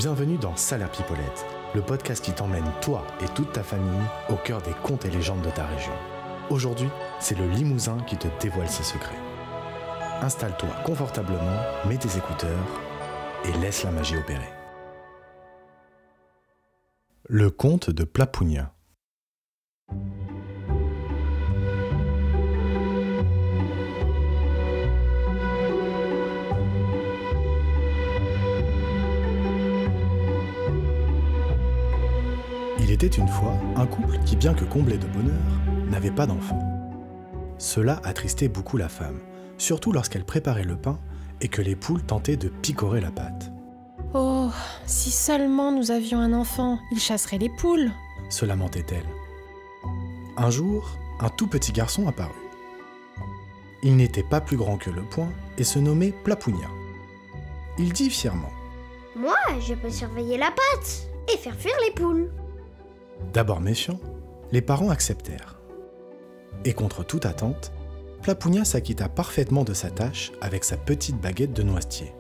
Bienvenue dans Salaire Pipolette, le podcast qui t'emmène, toi et toute ta famille, au cœur des contes et légendes de ta région. Aujourd'hui, c'est le Limousin qui te dévoile ses secrets. Installe-toi confortablement, mets tes écouteurs et laisse la magie opérer. Le conte de Plapounia. Il était une fois un couple qui, bien que comblé de bonheur, n'avait pas d'enfant. Cela attristait beaucoup la femme, surtout lorsqu'elle préparait le pain et que les poules tentaient de picorer la pâte. « Oh, si seulement nous avions un enfant, il chasserait les poules !» se lamentait-elle. Un jour, un tout petit garçon apparut. Il n'était pas plus grand que le poing et se nommait Plapounia. Il dit fièrement : « Moi, je peux surveiller la pâte et faire fuir les poules. » D'abord méfiants, les parents acceptèrent. Et contre toute attente, Plapounia s'acquitta parfaitement de sa tâche avec sa petite baguette de noisetier.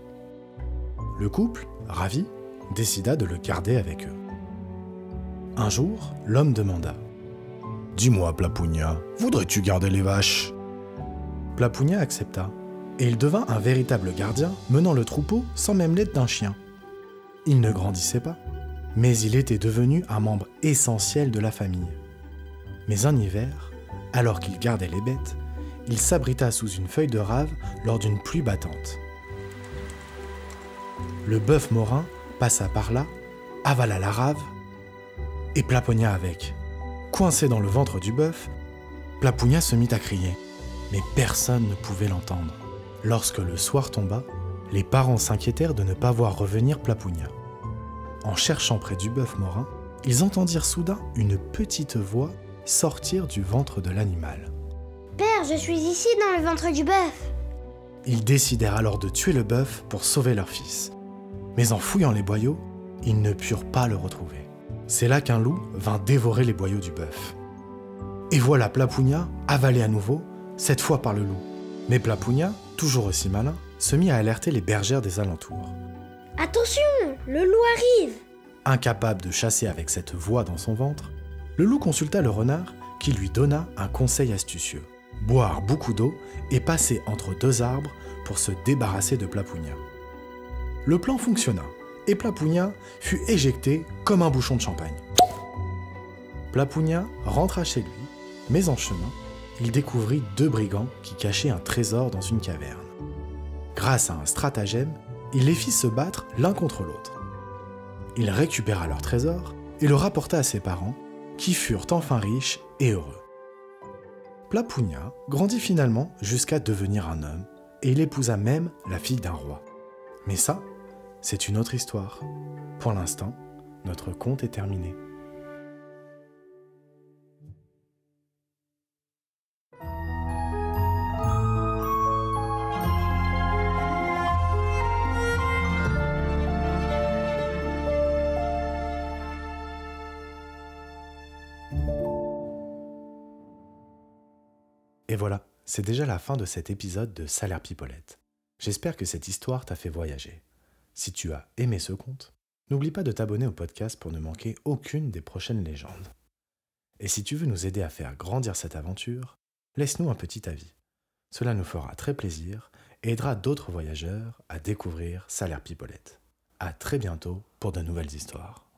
Le couple, ravi, décida de le garder avec eux. Un jour, l'homme demanda : « Dis-moi, Plapounia, voudrais-tu garder les vaches ?» Plapounia accepta, et il devint un véritable gardien menant le troupeau sans même l'aide d'un chien. Il ne grandissait pas, mais il était devenu un membre essentiel de la famille. Mais un hiver, alors qu'il gardait les bêtes, il s'abrita sous une feuille de rave lors d'une pluie battante. Le bœuf morin passa par là, avala la rave, et Plapounia avec. Coincé dans le ventre du bœuf, Plapounia se mit à crier, mais personne ne pouvait l'entendre. Lorsque le soir tomba, les parents s'inquiétèrent de ne pas voir revenir Plapounia. En cherchant près du bœuf morin, ils entendirent soudain une petite voix sortir du ventre de l'animal. « Père, je suis ici dans le ventre du bœuf. » Ils décidèrent alors de tuer le bœuf pour sauver leur fils. Mais en fouillant les boyaux, ils ne purent pas le retrouver. C'est là qu'un loup vint dévorer les boyaux du bœuf. Et voilà Plapounia avalé à nouveau, cette fois par le loup. Mais Plapounia, toujours aussi malin, se mit à alerter les bergères des alentours. « Attention, le loup arrive !» Incapable de chasser avec cette voix dans son ventre, le loup consulta le renard qui lui donna un conseil astucieux. Boire beaucoup d'eau et passer entre deux arbres pour se débarrasser de Plapounia. Le plan fonctionna et Plapounia fut éjecté comme un bouchon de champagne. Plapounia rentra chez lui, mais en chemin, il découvrit deux brigands qui cachaient un trésor dans une caverne. Grâce à un stratagème, il les fit se battre l'un contre l'autre. Il récupéra leur trésor et le rapporta à ses parents, qui furent enfin riches et heureux. Plapounia grandit finalement jusqu'à devenir un homme, et il épousa même la fille d'un roi. Mais ça, c'est une autre histoire. Pour l'instant, notre conte est terminé. Et voilà, c'est déjà la fin de cet épisode de Salaire Pipolette. J'espère que cette histoire t'a fait voyager. Si tu as aimé ce conte, n'oublie pas de t'abonner au podcast pour ne manquer aucune des prochaines légendes. Et si tu veux nous aider à faire grandir cette aventure, laisse-nous un petit avis. Cela nous fera très plaisir et aidera d'autres voyageurs à découvrir Salaire Pipolette. À très bientôt pour de nouvelles histoires.